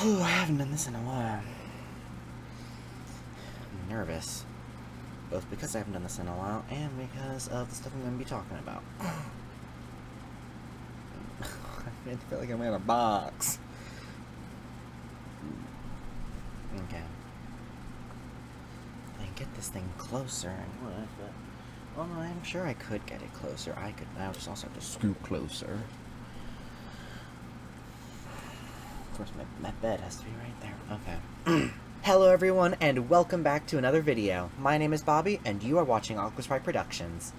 Oh, I haven't done this in a while. I'm nervous. Both because I haven't done this in a while and because of the stuff I'm going to be talking about. I feel like I'm in a box. Okay. If I can get this thing closer, I would, but... Well, no, I'm sure I could get it closer. I'll just also have to scoot closer. Of course, my bed has to be right there. Okay. Hello everyone, and welcome back to another video. My name is Bobby, and you are watching AquaSprite Productions.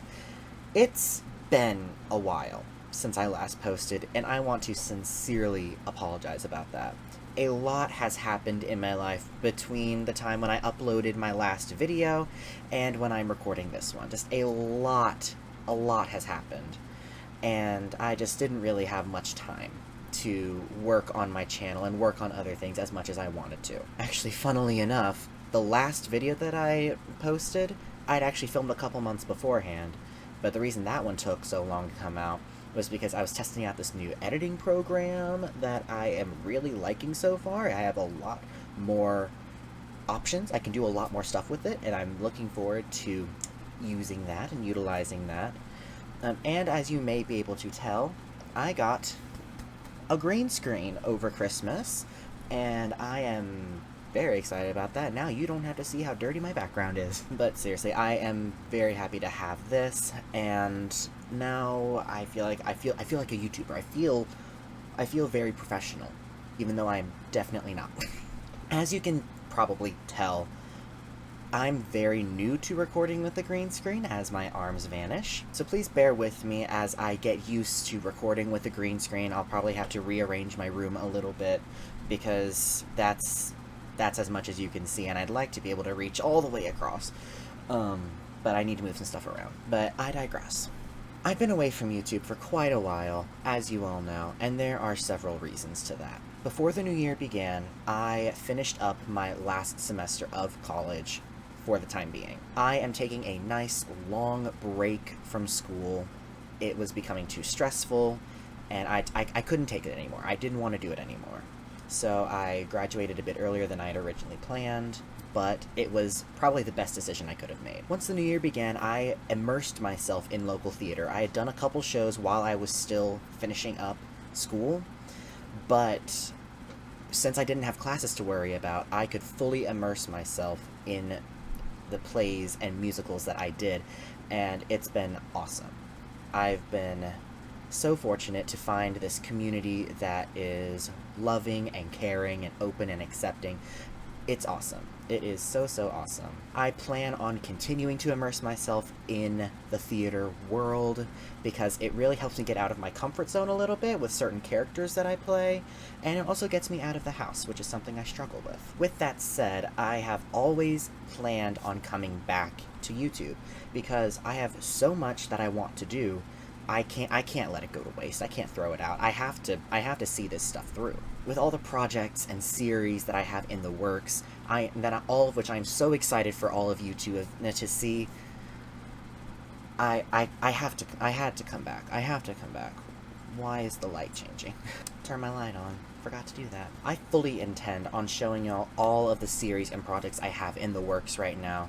It's been a while since I last posted, and I want to sincerely apologize about that. A lot has happened in my life between the time when I uploaded my last video and when I'm recording this one. Just a lot has happened, and I just didn't really have much time to work on my channel and work on other things as much as I wanted to. Actually, funnily enough, the last video that I posted, I'd actually filmed a couple months beforehand, but the reason that one took so long to come out was because I was testing out this new editing program that I am really liking so far. I have a lot more options. I can do a lot more stuff with it, and I'm looking forward to using that and utilizing that. And as you may be able to tell, I got a green screen over Christmas, and I am very excited about that. Now you don't have to see how dirty my background is. But seriously, I am very happy to have this, and now I feel like a YouTuber. I feel very professional, even though I'm definitely not. As you can probably tell, I'm very new to recording with the green screen as my arms vanish, so please bear with me as I get used to recording with the green screen. I'll probably have to rearrange my room a little bit, because that's as much as you can see, and I'd like to be able to reach all the way across, but I need to move some stuff around. But I digress. I've been away from YouTube for quite a while, as you all know, and there are several reasons to that. Before the new year began, I finished up my last semester of college for the time being. I am taking a nice long break from school. It was becoming too stressful, and I couldn't take it anymore. I didn't want to do it anymore. So I graduated a bit earlier than I had originally planned, but it was probably the best decision I could have made. Once the new year began, I immersed myself in local theater. I had done a couple shows while I was still finishing up school, but since I didn't have classes to worry about, I could fully immerse myself in the plays and musicals that I did, and it's been awesome. I've been so fortunate to find this community that is loving and caring and open and accepting. It's awesome. It is so awesome. I plan on continuing to immerse myself in the theater world because it really helps me get out of my comfort zone a little bit with certain characters that I play, and it also gets me out of the house, which is something I struggle with. With that said, I have always planned on coming back to YouTube because I have so much that I want to do. I can't let it go to waste. I can't throw it out. I have to see this stuff through. With all the projects and series that I have in the works, all of which I'm so excited for all of you to see. I had to come back. I have to come back. Why is the light changing? Turn my light on. Forgot to do that. I fully intend on showing y'all all of the series and projects I have in the works right now.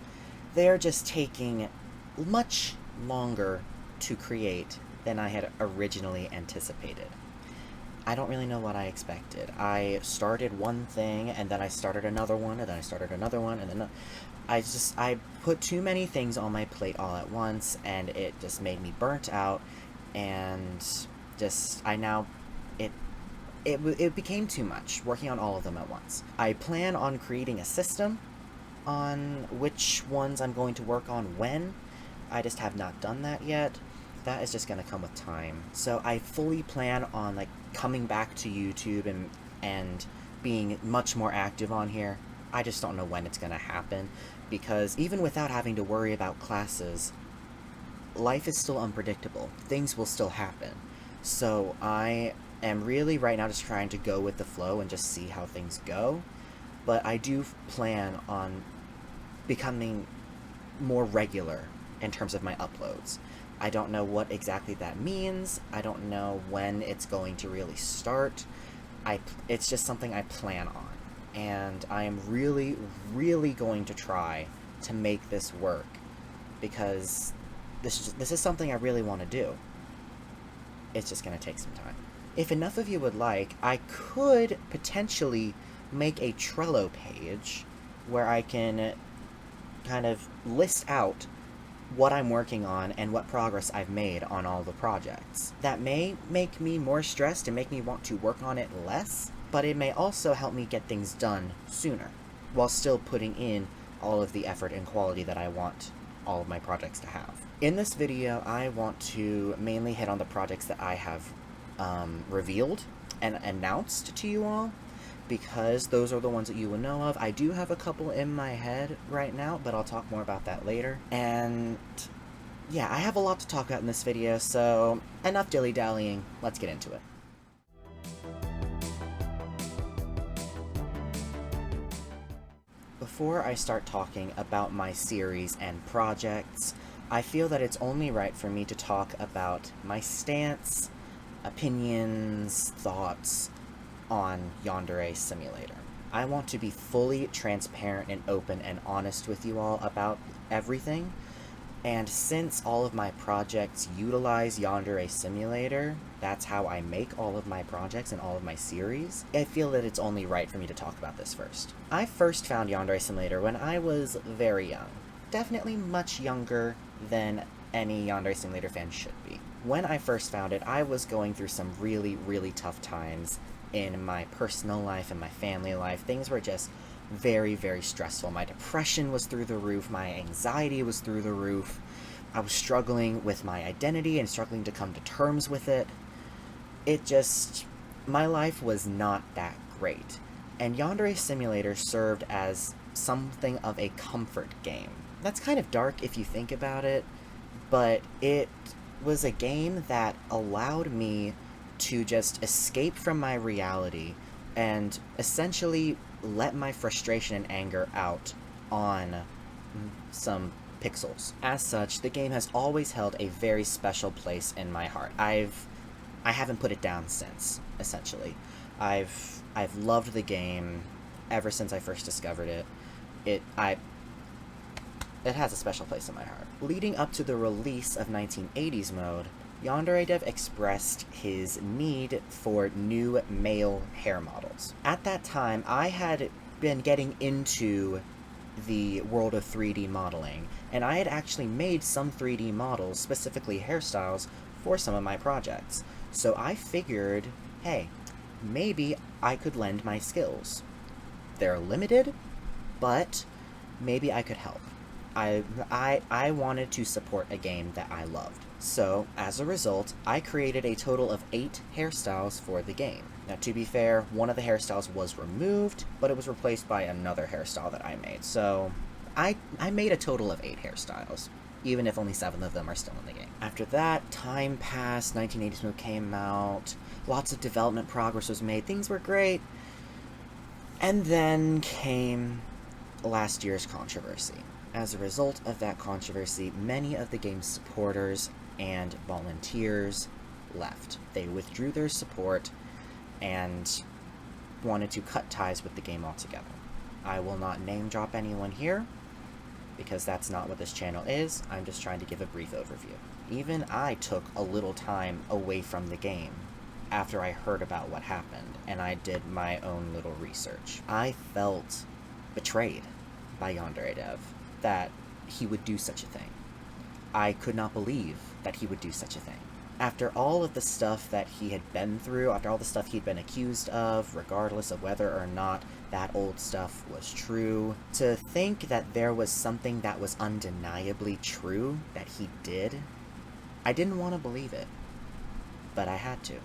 They're just taking much longer to create than I had originally anticipated. I don't really know what I expected. I started one thing, and then I started another one, and then I started another one, and then I put too many things on my plate all at once, and it just made me burnt out, and it became too much, working on all of them at once. I plan on creating a system on which ones I'm going to work on when. I just have not done that yet. That is just going to come with time. So I fully plan on coming back to YouTube and being much more active on here. I just don't know when it's going to happen, because even without having to worry about classes, life is still unpredictable. Things will still happen. So I am really right now just trying to go with the flow and just see how things go. But I do plan on becoming more regular in terms of my uploads. I don't know what exactly that means. I don't know when it's going to really start. it's just something I plan on, and I am really, really going to try to make this work, because this is something I really want to do. It's just going to take some time. If enough of you would like, I could potentially make a Trello page where I can kind of list out what I'm working on and what progress I've made on all the projects. That may make me more stressed and make me want to work on it less, but it may also help me get things done sooner, while still putting in all of the effort and quality that I want all of my projects to have. In this video, I want to mainly hit on the projects that I have revealed and announced to you all, because those are the ones that you will know of. I do have a couple in my head right now, but I'll talk more about that later. And yeah, I have a lot to talk about in this video, so enough dilly-dallying, let's get into it. Before I start talking about my series and projects, I feel that it's only right for me to talk about my stance, opinions, thoughts on Yandere Simulator. I want to be fully transparent and open and honest with you all about everything, and since all of my projects utilize Yandere Simulator, that's how I make all of my projects and all of my series, I feel that it's only right for me to talk about this first. I first found Yandere Simulator when I was very young. Definitely much younger than any Yandere Simulator fan should be. When I first found it, I was going through some really, really tough times in my personal life and my family life. Things were just very, very stressful. My depression was through the roof, my anxiety was through the roof. I was struggling with my identity and struggling to come to terms with it. My life was not that great. And Yandere Simulator served as something of a comfort game. That's kind of dark if you think about it, but it was a game that allowed me to just escape from my reality and essentially let my frustration and anger out on some pixels. As such, the game has always held a very special place in my heart. I haven't put it down since, essentially. I've loved the game ever since I first discovered it. It has a special place in my heart. Leading up to the release of 1980s mode, Yandere Dev expressed his need for new male hair models. At that time, I had been getting into the world of 3D modeling, and I had actually made some 3D models, specifically hairstyles, for some of my projects. So I figured, hey, maybe I could lend my skills. They're limited, but maybe I could help. I wanted to support a game that I loved. So, as a result, I created a total of 8 hairstyles for the game. Now, to be fair, one of the hairstyles was removed, but it was replaced by another hairstyle that I made. So, I made a total of 8 hairstyles, even if only 7 of them are still in the game. After that, time passed, 1980s mode came out, lots of development progress was made, things were great. And then came last year's controversy. As a result of that controversy, many of the game's supporters and volunteers left. They withdrew their support and wanted to cut ties with the game altogether. I will not name drop anyone here, because that's not what this channel is. I'm just trying to give a brief overview. Even I took a little time away from the game after I heard about what happened, and I did my own little research. I felt betrayed by Yandere Dev that he would do such a thing. I could not believe that he would do such a thing. After all of the stuff that he had been through, after all the stuff he'd been accused of, regardless of whether or not that old stuff was true, to think that there was something that was undeniably true that he did, I didn't want to believe it. But I had to.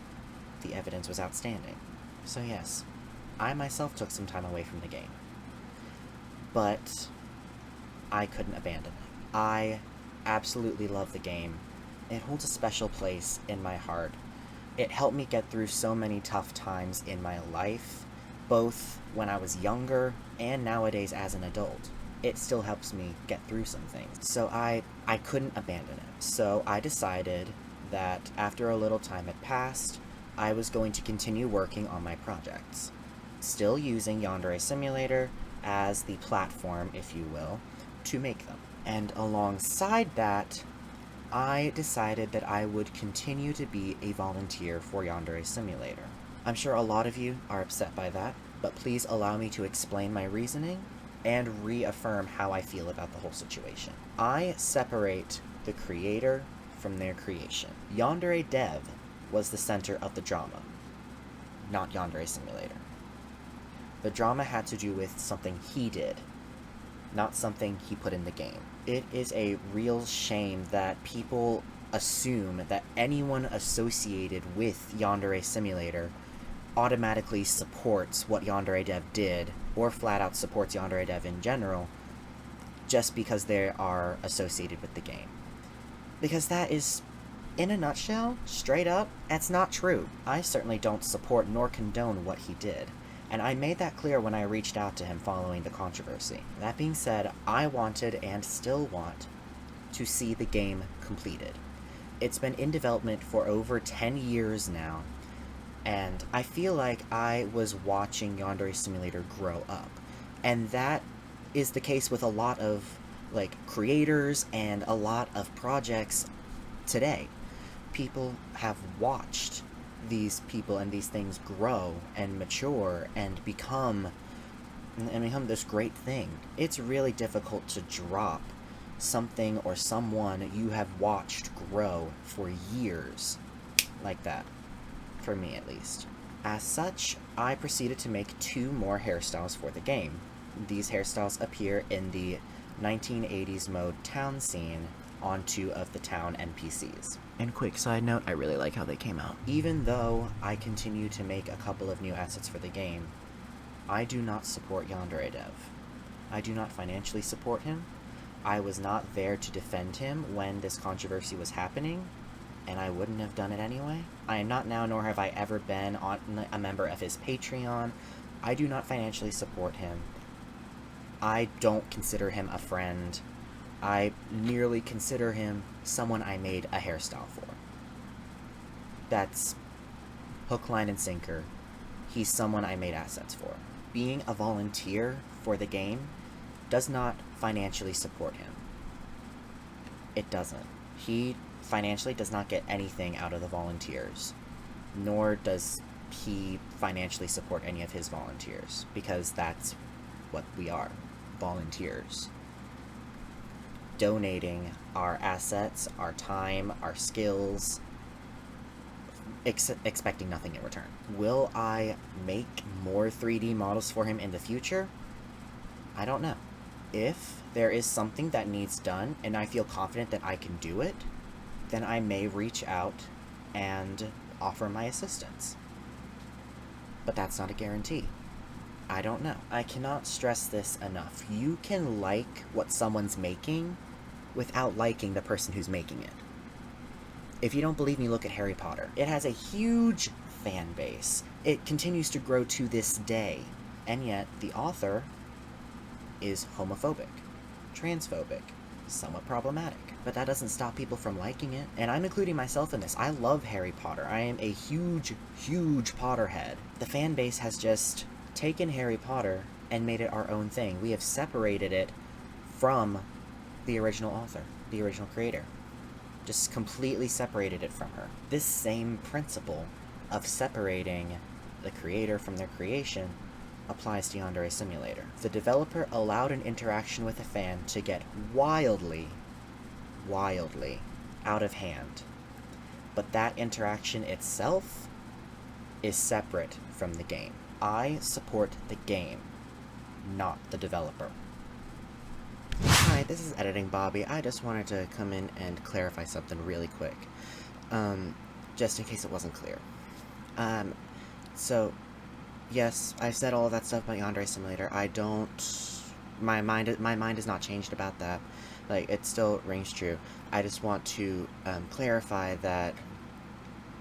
The evidence was outstanding. So yes, I myself took some time away from the game. But I couldn't abandon it. I absolutely love the game. It holds a special place in my heart. It helped me get through so many tough times in my life, both when I was younger and nowadays as an adult. It still helps me get through some things. So I couldn't abandon it. So I decided that after a little time had passed, I was going to continue working on my projects, still using Yandere Simulator as the platform, if you will, to make them. And alongside that, I decided that I would continue to be a volunteer for Yandere Simulator. I'm sure a lot of you are upset by that, but please allow me to explain my reasoning and reaffirm how I feel about the whole situation. I separate the creator from their creation. Yandere Dev was the center of the drama, not Yandere Simulator. The drama had to do with something he did, not something he put in the game. It is a real shame that people assume that anyone associated with Yandere Simulator automatically supports what Yandere Dev did, or flat out supports Yandere Dev in general, just because they are associated with the game. Because that is, in a nutshell, straight up, that's not true. I certainly don't support nor condone what he did, and I made that clear when I reached out to him following the controversy. That being said, I wanted, and still want, to see the game completed. It's been in development for over 10 years now, and I feel like I was watching Yandere Simulator grow up. And that is the case with a lot of, creators and a lot of projects today. People have watched these people and these things grow and mature and become this great thing. It's really difficult to drop something or someone you have watched grow for years like that. For me, at least. As such, I proceeded to make 2 more hairstyles for the game. These hairstyles appear in the 1980s mode town scene on 2 of the town NPCs. And quick side note, I really like how they came out. Even though I continue to make a couple of new assets for the game, I do not support Yandere Dev. I do not financially support him. I was not there to defend him when this controversy was happening, and I wouldn't have done it anyway. I am not now, nor have I ever been a member of his Patreon. I do not financially support him. I don't consider him a friend. I merely consider him someone I made a hairstyle for. That's hook, line, and sinker. He's someone I made assets for. Being a volunteer for the game does not financially support him. It doesn't. He financially does not get anything out of the volunteers, nor does he financially support any of his volunteers, because that's what we are, volunteers. Donating our assets, our time, our skills, expecting nothing in return. Will I make more 3D models for him in the future? I don't know. If there is something that needs done, and I feel confident that I can do it, then I may reach out and offer my assistance. But that's not a guarantee. I don't know. I cannot stress this enough. You can like what someone's making without liking the person who's making it. If you don't believe me, look at Harry Potter. It has a huge fan base. It continues to grow to this day. And yet, the author is homophobic, transphobic, somewhat problematic. But that doesn't stop people from liking it. And I'm including myself in this. I love Harry Potter. I am a huge, huge Potterhead. The fan base has just taken Harry Potter and made it our own thing. We have separated it from the original author, the original creator. Just completely separated it from her. This same principle of separating the creator from their creation applies to Yandere Simulator. The developer allowed an interaction with a fan to get wildly out of hand. But that interaction itself is separate from the game. I support the game, not the developer. Hi, this is Editing Bobby. I just wanted to come in and clarify something really quick, just in case it wasn't clear. So, yes, I've said all of that stuff about Yandere Simulator. My mind has not changed about that. Like, it still rings true. I just want to clarify that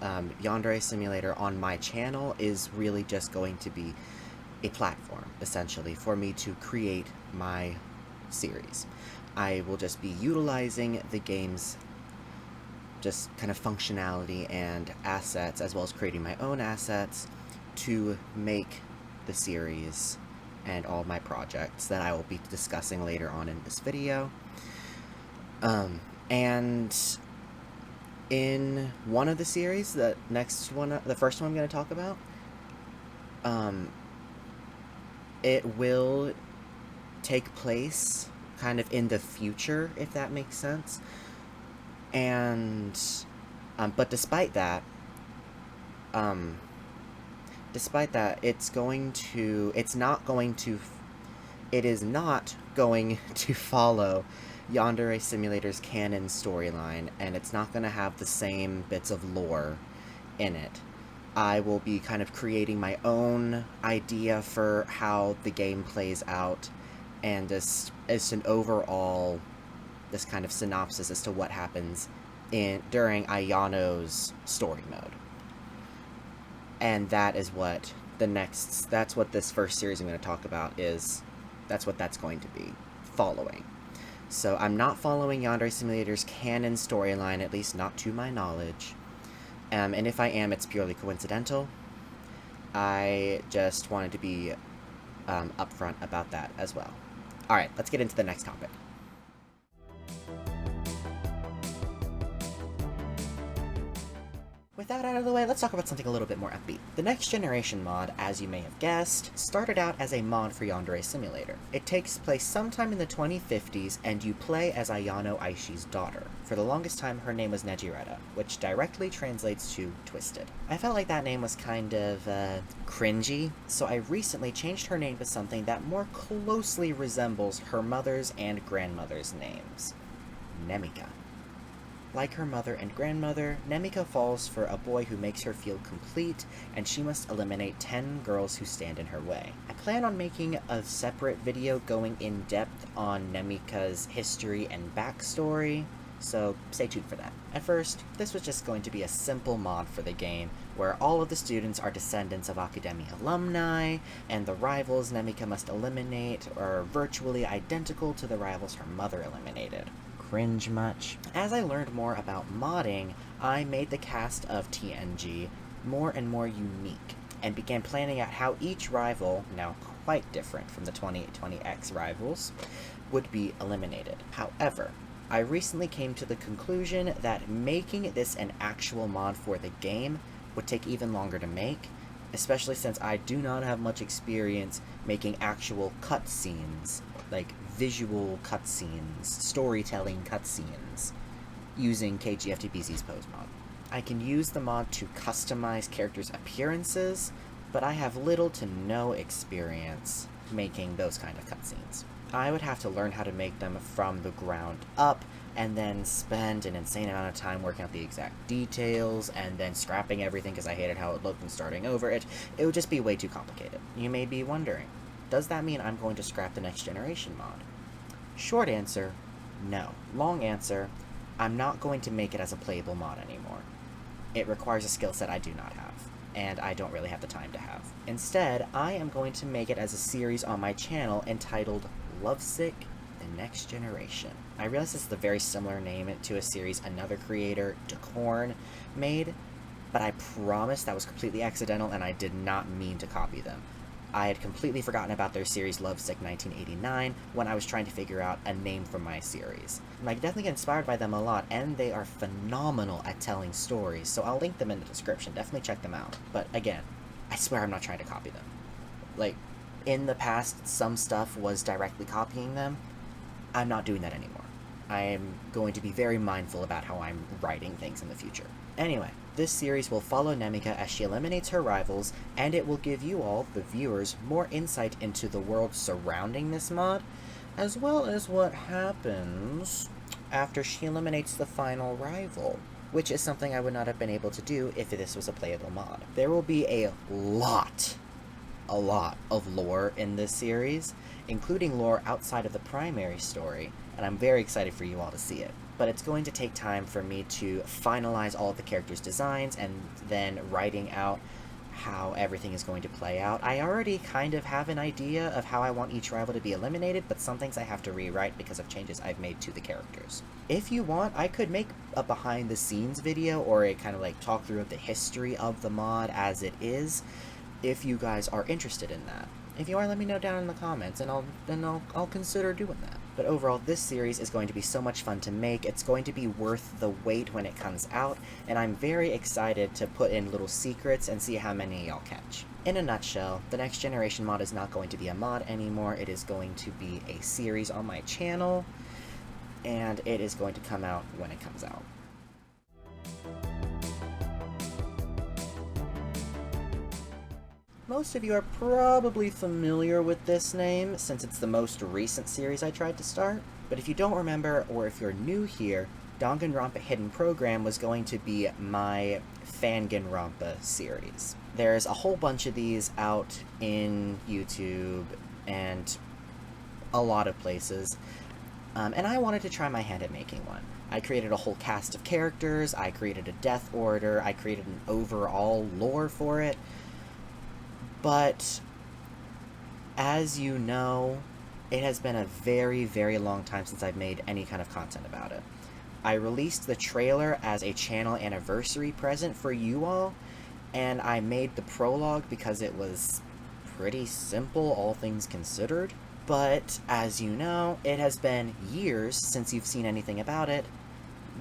Yandere Simulator on my channel is really just going to be a platform, essentially, for me to create my series. I will just be utilizing the game's just kind of functionality and assets, as well as creating my own assets to make the series and all my projects that I will be discussing later on in this video. And in one of the series, the first one I'm going to talk about, it will take place kind of in the future, if that makes sense. And but despite that, it is not going to follow Yandere Simulator's canon storyline, and it's not going to have the same bits of lore in it. I will be kind of creating my own idea for how the game plays out, and it's an overall, this kind of synopsis as to what happens during Ayano's story mode. And that is what that's what this first series I'm going to talk about is. That's what that's going to be following. So I'm not following Yandere Simulator's canon storyline, at least not to my knowledge. And if I am, it's purely coincidental. I just wanted to be upfront about that as well. Alright, let's get into the next topic. With that out of the way, let's talk about something a little bit more upbeat. The Next Generation mod, as you may have guessed, started out as a mod for Yandere Simulator. It takes place sometime in the 2050s, and you play as Ayano Aishi's daughter. For the longest time, her name was Nejireta, which directly translates to Twisted. I felt like that name was kind of, cringy, so I recently changed her name to something that more closely resembles her mother's and grandmother's names. Nemika. Like her mother and grandmother, Nemika falls for a boy who makes her feel complete, and she must eliminate 10 girls who stand in her way. I plan on making a separate video going in depth on Nemika's history and backstory, so stay tuned for that. At first, this was just going to be a simple mod for the game, where all of the students are descendants of Academy alumni, and the rivals Nemika must eliminate are virtually identical to the rivals her mother eliminated. Cringe much? As I learned more about modding, I made the cast of TNG more and more unique, and began planning out how each rival, now quite different from the 2020X rivals, would be eliminated. However, I recently came to the conclusion that making this an actual mod for the game would take even longer to make, especially since I do not have much experience making actual cutscenes, like visual cutscenes, storytelling cutscenes, using KGFTPC's pose mod. I can use the mod to customize characters' appearances, but I have little to no experience making those kind of cutscenes. I would have to learn how to make them from the ground up, and then spend an insane amount of time working out the exact details, and then scrapping everything because I hated how it looked and starting over. It would just be way too complicated. You may be wondering, does that mean I'm going to scrap the Next Generation mod? Short answer, no. Long answer, I'm not going to make it as a playable mod anymore. It requires a skill set I do not have, and I don't really have the time to have. Instead, I am going to make it as a series on my channel entitled Lovesick: The Next Generation. I realize this is a very similar name to a series another creator, Decorn, made, but I promise that was completely accidental and I did not mean to copy them. I had completely forgotten about their series Lovesick 1989 when I was trying to figure out a name for my series. And I definitely get inspired by them a lot, and they are phenomenal at telling stories, so I'll link them in the description. Definitely check them out. But again, I swear I'm not trying to copy them. Like, in the past, some stuff was directly copying them. I'm not doing that anymore. I am going to be very mindful about how I'm writing things in the future. Anyway, this series will follow Nemika as she eliminates her rivals, and it will give you all, the viewers, more insight into the world surrounding this mod, as well as what happens after she eliminates the final rival, which is something I would not have been able to do if this was a playable mod. There will be a lot of lore in this series, including lore outside of the primary story, and I'm very excited for you all to see it. But it's going to take time for me to finalize all of the characters' designs and then writing out how everything is going to play out. I already kind of have an idea of how I want each rival to be eliminated, but some things I have to rewrite because of changes I've made to the characters. If you want, I could make a behind the scenes video or a kind of like talk through of the history of the mod as it is, if you guys are interested in that. If you are, let me know down in the comments, and I'll consider doing that. But overall, this series is going to be so much fun to make. It's going to be worth the wait when it comes out, and I'm very excited to put in little secrets and see how many y'all catch. In a nutshell, the Next Generation mod is not going to be a mod anymore. It is going to be a series on my channel, and it is going to come out when it comes out. Most of you are probably familiar with this name, since it's the most recent series I tried to start, but if you don't remember, or if you're new here, Danganronpa Hidden Program was going to be my Fanganronpa series. There's a whole bunch of these out in YouTube and a lot of places, and I wanted to try my hand at making one. I created a whole cast of characters, I created a death order, I created an overall lore for it. But, as you know, it has been a very, very long time since I've made any kind of content about it. I released the trailer as a channel anniversary present for you all, and I made the prologue because it was pretty simple, all things considered. But, as you know, it has been years since you've seen anything about it.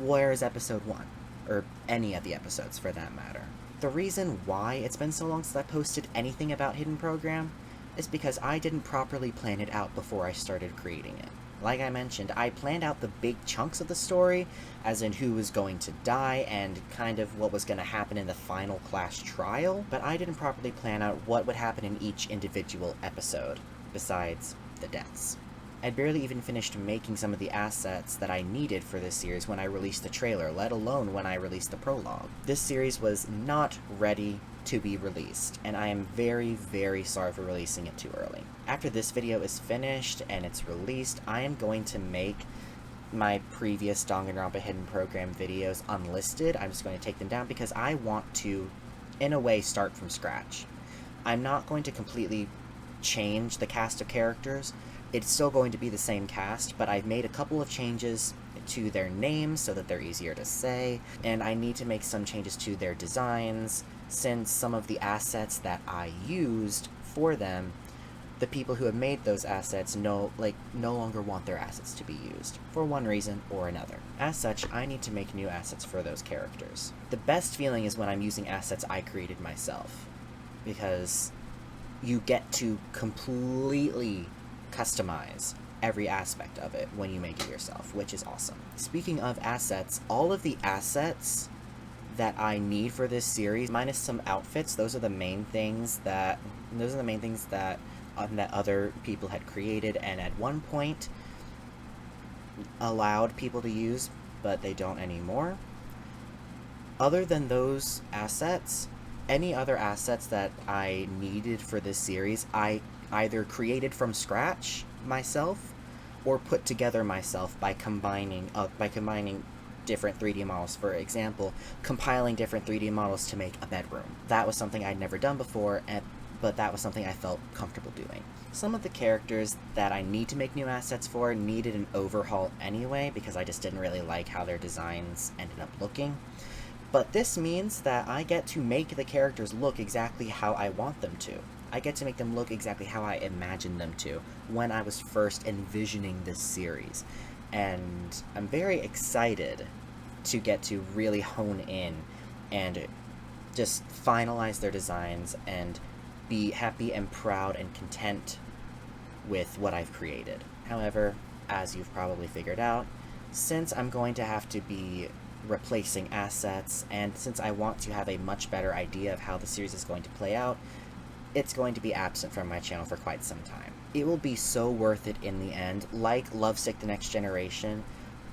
Where's episode 1? Or any of the episodes, for that matter. The reason why it's been so long since I posted anything about Hidden Program is because I didn't properly plan it out before I started creating it. Like I mentioned, I planned out the big chunks of the story, as in who was going to die and kind of what was going to happen in the final class trial, but I didn't properly plan out what would happen in each individual episode, besides the deaths. I'd barely even finished making some of the assets that I needed for this series when I released the trailer, let alone when I released the prologue. This series was not ready to be released, and I am very, very sorry for releasing it too early. After this video is finished and it's released, I am going to make my previous Danganronpa Hidden Program videos unlisted. I'm just going to take them down because I want to, in a way, start from scratch. I'm not going to completely change the cast of characters. It's still going to be the same cast, but I've made a couple of changes to their names so that they're easier to say, and I need to make some changes to their designs, since some of the assets that I used for them, the people who have made those assets no longer want their assets to be used, for one reason or another. As such, I need to make new assets for those characters. The best feeling is when I'm using assets I created myself, because you get to completely customize every aspect of it when you make it yourself, which is awesome. Speaking of assets, all of the assets that I need for this series, minus some outfits, those are the main things that other people had created and at one point allowed people to use, but they don't anymore. Other than those assets, any other assets that I needed for this series, I either created from scratch myself or put together myself by combining different 3D models. For example, compiling different 3D models to make a bedroom. That was something I'd never done before, but that was something I felt comfortable doing. Some of the characters that I need to make new assets for needed an overhaul anyway, because I just didn't really like how their designs ended up looking. But this means that I get to make the characters look exactly how I want them to. I get to make them look exactly how I imagined them to when I was first envisioning this series. And I'm very excited to get to really hone in and just finalize their designs and be happy and proud and content with what I've created. However, as you've probably figured out, since I'm going to have to be replacing assets, and since I want to have a much better idea of how the series is going to play out, it's going to be absent from my channel for quite some time. It will be so worth it in the end. Like Lovesick the Next Generation,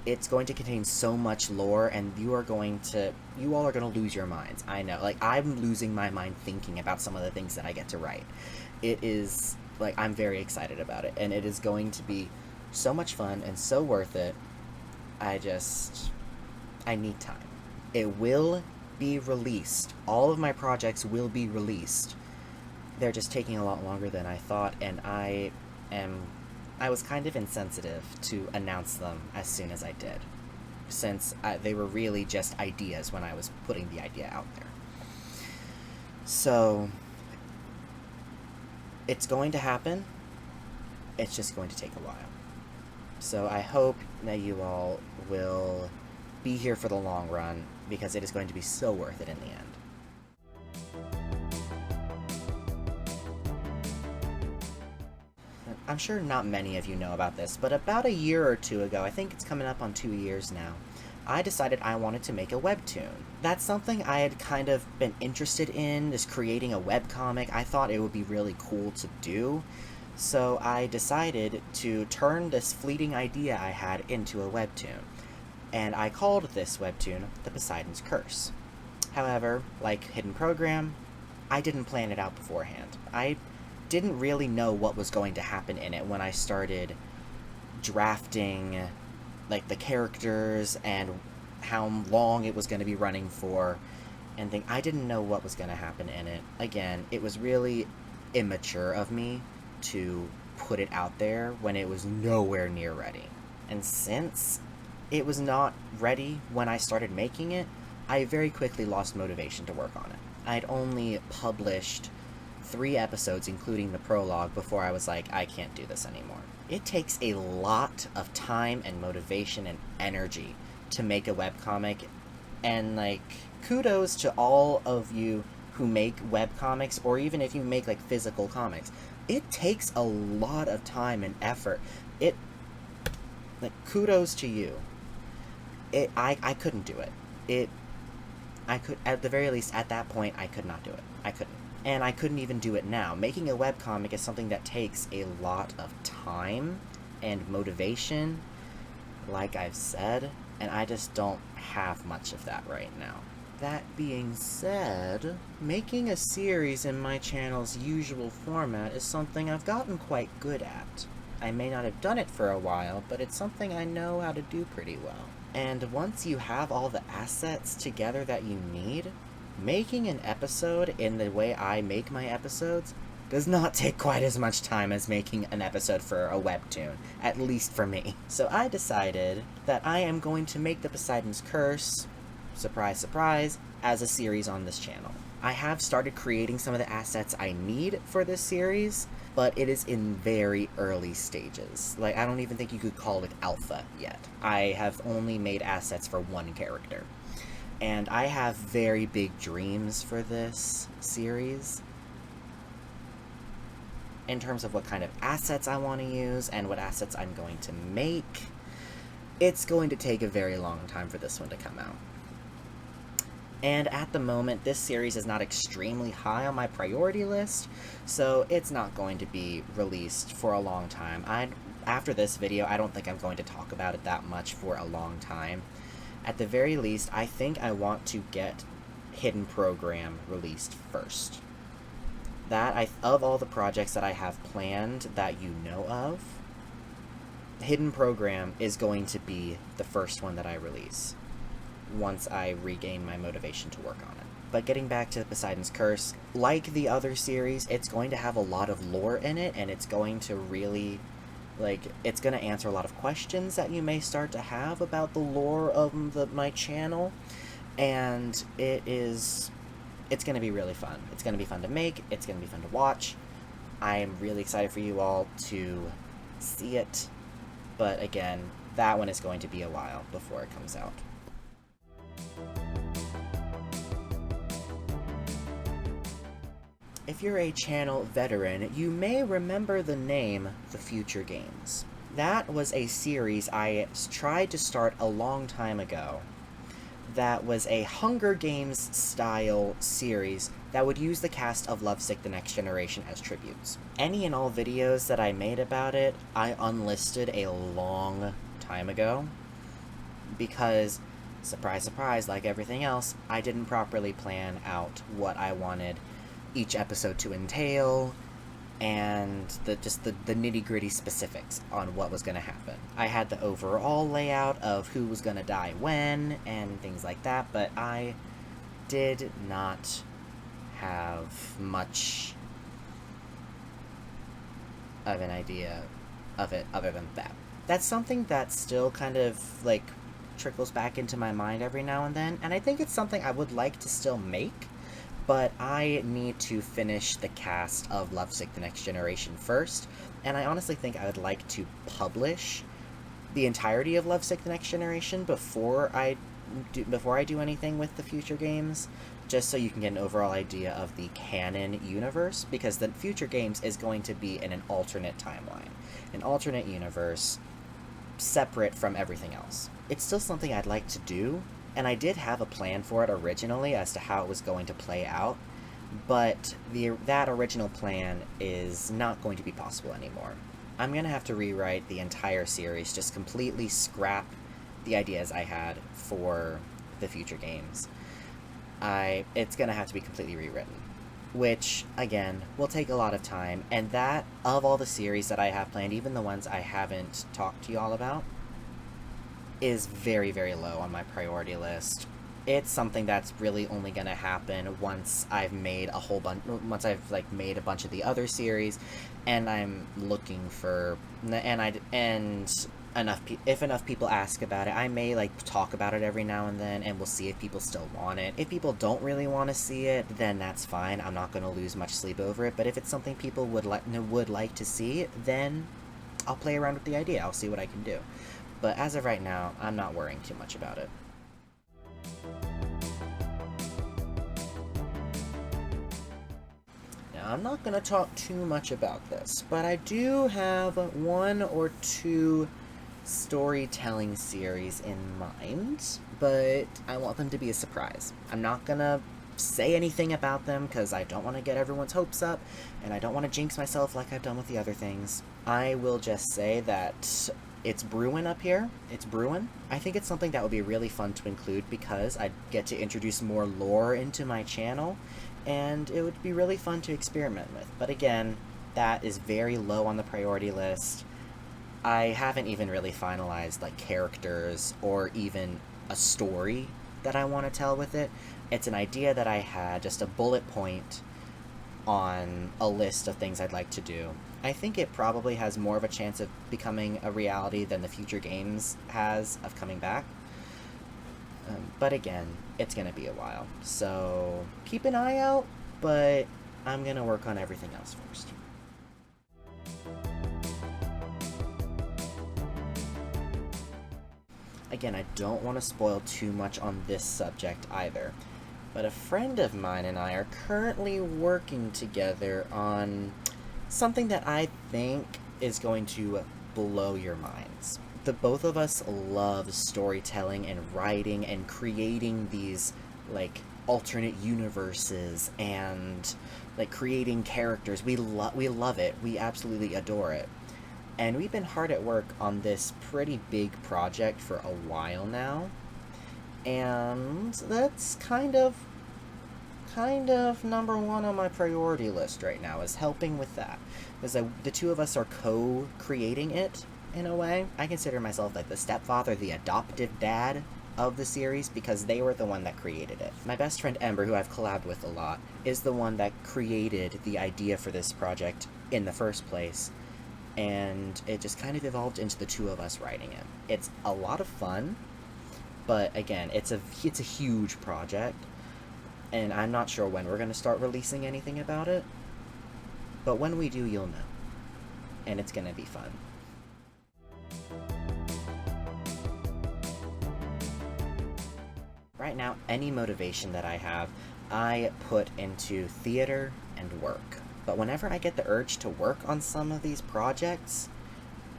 it's going to contain so much lore, and you all are going to lose your minds. I know, like, I'm losing my mind thinking about some of the things that I get to write. It is, like, I'm very excited about it, and it is going to be so much fun and so worth it. I need time. It will be released. All of my projects will be released. They're just taking a lot longer than I thought, and I was kind of insensitive to announce them as soon as I did, since they were really just ideas when I was putting the idea out there. So, it's going to happen. It's just going to take a while. So I hope that you all will be here for the long run, because it is going to be so worth it in the end. I'm sure not many of you know about this, but about a year or two ago, I think it's coming up on 2 years now, I decided I wanted to make a webtoon. That's something I had kind of been interested in, is creating a webcomic. I thought it would be really cool to do, so I decided to turn this fleeting idea I had into a webtoon. And I called this webtoon The Poseidon's Curse. However, like Hidden Program, I didn't plan it out beforehand. I didn't really know what was going to happen in it when I started drafting like the characters and how long it was going to be running for, and I didn't know what was going to happen in it. Again, it was really immature of me to put it out there when it was nowhere near ready. And since it was not ready when I started making it, I very quickly lost motivation to work on it. I'd only published 3 episodes, including the prologue, before I was like, I can't do this anymore. It takes a lot of time and motivation and energy to make a webcomic, and like, kudos to all of you who make webcomics, or even if you make like physical comics. It takes a lot of time and effort. Kudos to you. I couldn't do it. I could, at the very least, at that point, I could not do it. I couldn't. And I couldn't even do it now. Making a webcomic is something that takes a lot of time and motivation, like I've said, and I just don't have much of that right now. That being said, making a series in my channel's usual format is something I've gotten quite good at. I may not have done it for a while, but it's something I know how to do pretty well. And once you have all the assets together that you need, making an episode in the way I make my episodes does not take quite as much time as making an episode for a webtoon, at least for me. So I decided that I am going to make The Poseidon's Curse, surprise surprise, as a series on this channel. I have started creating some of the assets I need for this series, but it is in very early stages. Like, I don't even think you could call it alpha yet. I have only made assets for 1 character. And I have very big dreams for this series in terms of what kind of assets I want to use and what assets I'm going to make. It's going to take a very long time for this one to come out. And at the moment, this series is not extremely high on my priority list, so it's not going to be released for a long time. After this video, I don't think I'm going to talk about it that much for a long time. At the very least, I think I want to get Hidden Program released first. Of all the projects that I have planned that you know of, Hidden Program is going to be the first one that I release once I regain my motivation to work on it. But getting back to Poseidon's Curse, like the other series, it's going to have a lot of lore in it, and it's going to really, it's going to answer a lot of questions that you may start to have about the lore of my channel, and it's going to be really fun. It's going to be fun to make, it's going to be fun to watch. I am really excited for you all to see it, but again, that one is going to be a while before it comes out. If you're a channel veteran, you may remember the name The Future Games. That was a series I tried to start a long time ago. That was a Hunger Games style series that would use the cast of Lovesick: The Next Generation as tributes. Any and all videos that I made about it, I unlisted a long time ago, because, surprise surprise, like everything else, I didn't properly plan out what I wanted each episode to entail, and the nitty-gritty specifics on what was going to happen. I had the overall layout of who was going to die when, and things like that, but I did not have much of an idea of it other than that. That's something that still kind of, like, trickles back into my mind every now and then, and I think it's something I would like to still make, but I need to finish the cast of Lovesick: The Next Generation first, and I honestly think I would like to publish the entirety of Lovesick: The Next Generation before I do anything with the future games, just so you can get an overall idea of the canon universe, because the future games is going to be in an alternate timeline, an alternate universe, separate from everything else. It's still something I'd like to do, and I did have a plan for it originally as to how it was going to play out, but that original plan is not going to be possible anymore. I'm going to have to rewrite the entire series, just completely scrap the ideas I had for the future games. It's going to have to be completely rewritten, which, again, will take a lot of time, and that, of all the series that I have planned, even the ones I haven't talked to y'all about, is very, very low on my priority list. It's something that's really only going to happen once I've made a whole bunch, once I've, like, made a bunch of the other series, and I'm looking for, if enough people ask about it, I may, like, talk about it every now and then, and we'll see if people still want it. If people don't really want to see it, then that's fine. I'm not going to lose much sleep over it, but if it's something people would like to see, then I'll play around with the idea. I'll see what I can do. But as of right now, I'm not worrying too much about it. Now, I'm not going to talk too much about this, but I do have one or two storytelling series in mind, but I want them to be a surprise. I'm not going to say anything about them because I don't want to get everyone's hopes up, and I don't want to jinx myself like I've done with the other things. I will just say that it's brewing up here. It's brewing. I think it's something that would be really fun to include because I'd get to introduce more lore into my channel, and it would be really fun to experiment with. But again, that is very low on the priority list. I haven't even really finalized, like, characters or even a story that I want to tell with it. It's an idea that I had, just a bullet point on a list of things I'd like to do. I think it probably has more of a chance of becoming a reality than the future games has of coming back. But again, it's going to be a while. So keep an eye out, but I'm going to work on everything else first. Again, I don't want to spoil too much on this subject either, but a friend of mine and I are currently working together on something that I think is going to blow your minds. The both of us love storytelling and writing and creating these, like, alternate universes and, like, creating characters. We love it. We absolutely adore it. And we've been hard at work on this pretty big project for a while now, and that's kind of number one on my priority list right now, is helping with that, because the two of us are co-creating it in a way. I consider myself like the stepfather, the adoptive dad of the series, because they were the one that created it. My best friend Ember, who I've collabed with a lot, is the one that created the idea for this project in the first place, and it just kind of evolved into the two of us writing it. It's a lot of fun, but again, it's a huge project, and I'm not sure when we're going to start releasing anything about it, but when we do, you'll know, and it's going to be fun. Right now, any motivation that I have, I put into theater and work. But whenever I get the urge to work on some of these projects,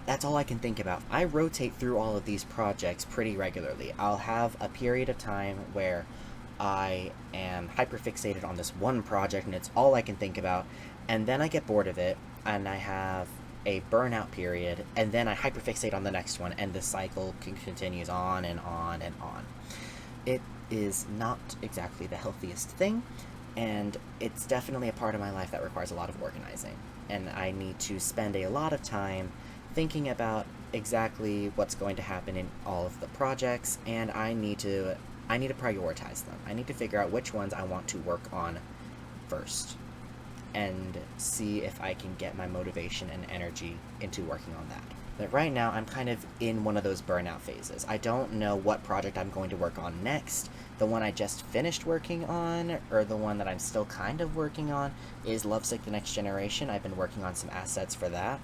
that's all I can think about. I rotate through all of these projects pretty regularly. I'll have a period of time where I am hyperfixated on this one project and it's all I can think about, and then I get bored of it, and I have a burnout period, and then I hyperfixate on the next one, and the cycle continues on and on and on. It is not exactly the healthiest thing, and it's definitely a part of my life that requires a lot of organizing, and I need to spend a lot of time thinking about exactly what's going to happen in all of the projects, and I need to I need to prioritize them. I need to figure out which ones I want to work on first, and see if I can get my motivation and energy into working on that. But right now, I'm kind of in one of those burnout phases. I don't know what project I'm going to work on next. The one I just finished working on, or the one that I'm still kind of working on, is Lovesick: The Next Generation. I've been working on some assets for that.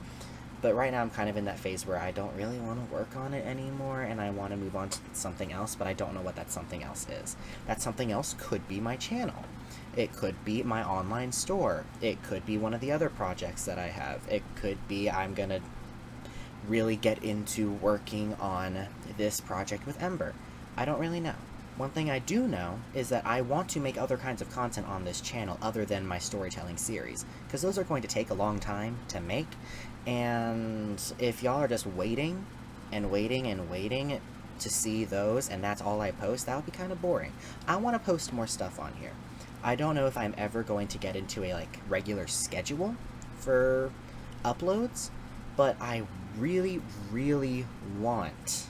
But right now I'm kind of in that phase where I don't really want to work on it anymore, and I want to move on to something else, but I don't know what that something else is. That something else could be my channel. It could be my online store. It could be one of the other projects that I have. It could be I'm going to really get into working on this project with Ember. I don't really know. One thing I do know is that I want to make other kinds of content on this channel other than my storytelling series, because those are going to take a long time to make, and if y'all are just waiting and waiting and waiting to see those and that's all I post, that would be kind of boring. I want to post more stuff on here. I don't know if I'm ever going to get into a regular schedule for uploads, but I really, really want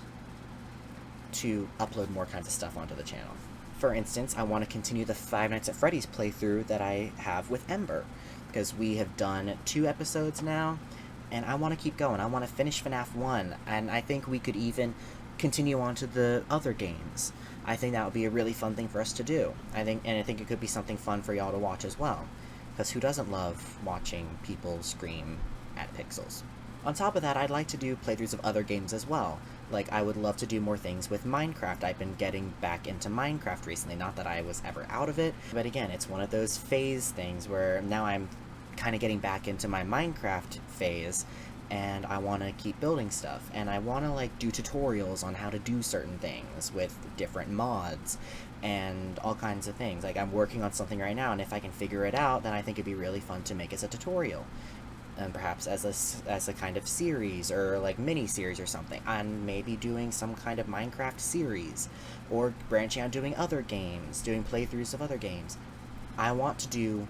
to upload more kinds of stuff onto the channel. For instance, I want to continue the Five Nights at Freddy's playthrough that I have with Ember, because we have done 2 episodes now, and I want to keep going. I want to finish FNAF 1, and I think we could even continue on to the other games. I think that would be a really fun thing for us to do. I think it could be something fun for y'all to watch as well, because who doesn't love watching people scream at pixels? On top of that, I'd like to do playthroughs of other games as well. Like, I would love to do more things with Minecraft. I've been getting back into Minecraft recently, not that I was ever out of it, but again, it's one of those phase things where now I'm kind of getting back into my Minecraft phase, and I want to keep building stuff, and I want to do tutorials on how to do certain things with different mods and all kinds of things. I'm working on something right now, and if I can figure it out, then I think it'd be really fun to make as a tutorial, and perhaps as a kind of series, or mini-series or something. I'm maybe doing some kind of Minecraft series, or branching out doing other games, doing playthroughs of other games. I want to do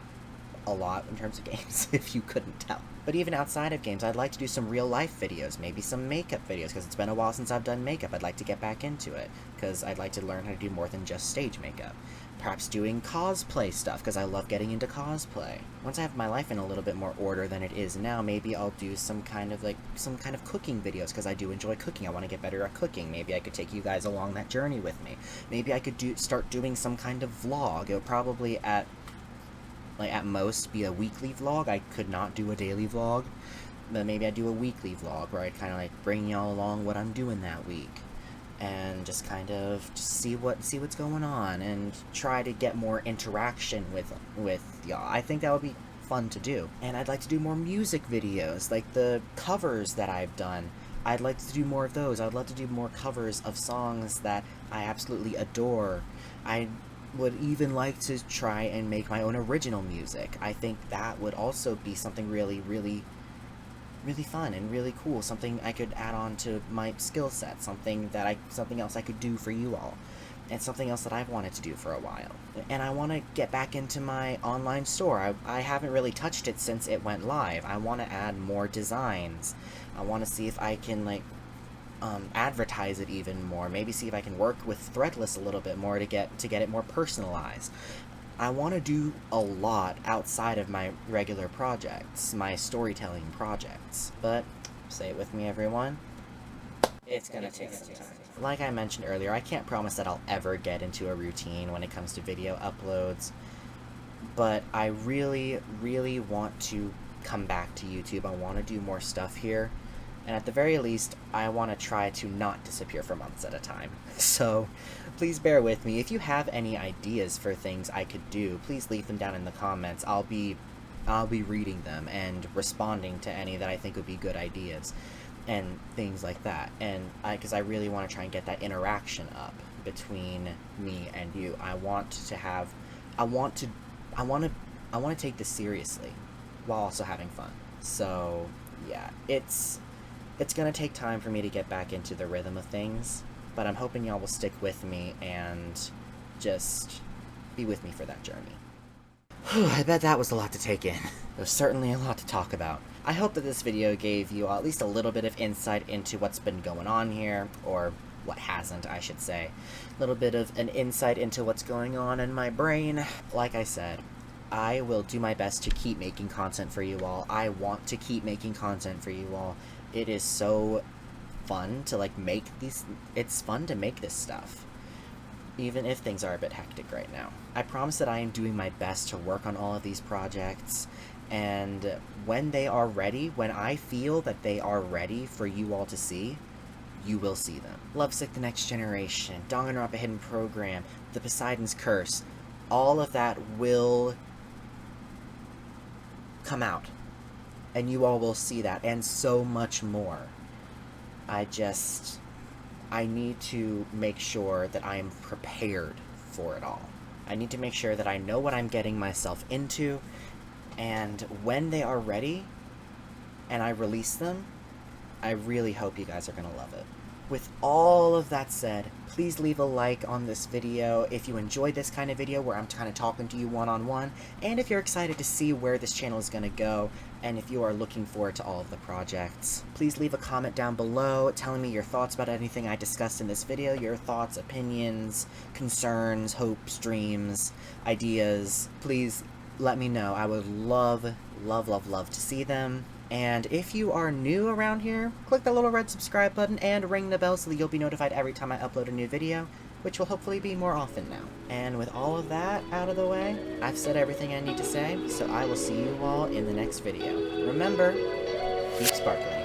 a lot in terms of games, if you couldn't tell. But even outside of games, I'd like to do some real-life videos, maybe some makeup videos, because it's been a while since I've done makeup. I'd like to get back into it, because I'd like to learn how to do more than just stage makeup. Perhaps doing cosplay stuff, because I love getting into cosplay. Once I have my life in a little bit more order than it is now, maybe I'll do some kind of cooking videos, because I do enjoy cooking. I want to get better at cooking. Maybe I could take you guys along that journey with me. Maybe I could start doing some kind of vlog. It would probably at most be a weekly vlog. I could not do a daily vlog, but maybe I'd do a weekly vlog where I'd kind of bring y'all along what I'm doing that week, and just see what's going on, and try to get more interaction with y'all. I think that would be fun to do. And I'd like to do more music videos, like the covers that I've done. I'd like to do more of those. I'd love to do more covers of songs that I absolutely adore. I would even like to try and make my own original music. I think that would also be something really, really, really fun and really cool. Something I could add on to my skill set. Something else I could do for you all. And something else that I've wanted to do for a while. And I want to get back into my online store. I haven't really touched it since it went live. I want to add more designs. I want to see if I can advertise it even more. Maybe see if I can work with Threadless a little bit more to get it more personalized. I want to do a lot outside of my regular projects, my storytelling projects. But, say it with me everyone, it's gonna take some time. Like I mentioned earlier, I can't promise that I'll ever get into a routine when it comes to video uploads, but I really, really want to come back to YouTube. I want to do more stuff here. And at the very least, I want to try to not disappear for months at a time. So, please bear with me. If you have any ideas for things I could do, please leave them down in the comments. I'll be reading them and responding to any that I think would be good ideas and things like that. And because I really want to try and get that interaction up between me and you. I want to take this seriously while also having fun. So, yeah, it's gonna take time for me to get back into the rhythm of things, but I'm hoping y'all will stick with me and just be with me for that journey. I bet that was a lot to take in. There's certainly a lot to talk about. I hope that this video gave you at least a little bit of insight into what's been going on here, or what hasn't, I should say. A little bit of an insight into what's going on in my brain. Like I said, I will do my best to keep making content for you all. I want to keep making content for you all. It is so fun to like make these, it's fun to make this stuff, even if things are a bit hectic right now. I promise that I am doing my best to work on all of these projects, and when they are ready, when I feel that they are ready for you all to see, you will see them. Lovesick the Next Generation, Danganronpa Hidden Program, The Poseidon's Curse, all of that will come out, and you all will see that, and so much more. I need to make sure that I am prepared for it all. I need to make sure that I know what I'm getting myself into, and when they are ready, and I release them, I really hope you guys are going to love it. With all of that said, please leave a like on this video if you enjoyed this kind of video where I'm kind of talking to you one-on-one, and if you're excited to see where this channel is going to go, and if you are looking forward to all of the projects. Please leave a comment down below telling me your thoughts about anything I discussed in this video, your thoughts, opinions, concerns, hopes, dreams, ideas. Please let me know. I would love, love, love, love to see them. And if you are new around here, click the little red subscribe button and ring the bell so that you'll be notified every time I upload a new video, which will hopefully be more often now. And with all of that out of the way, I've said everything I need to say, so I will see you all in the next video. Remember, keep sparkling.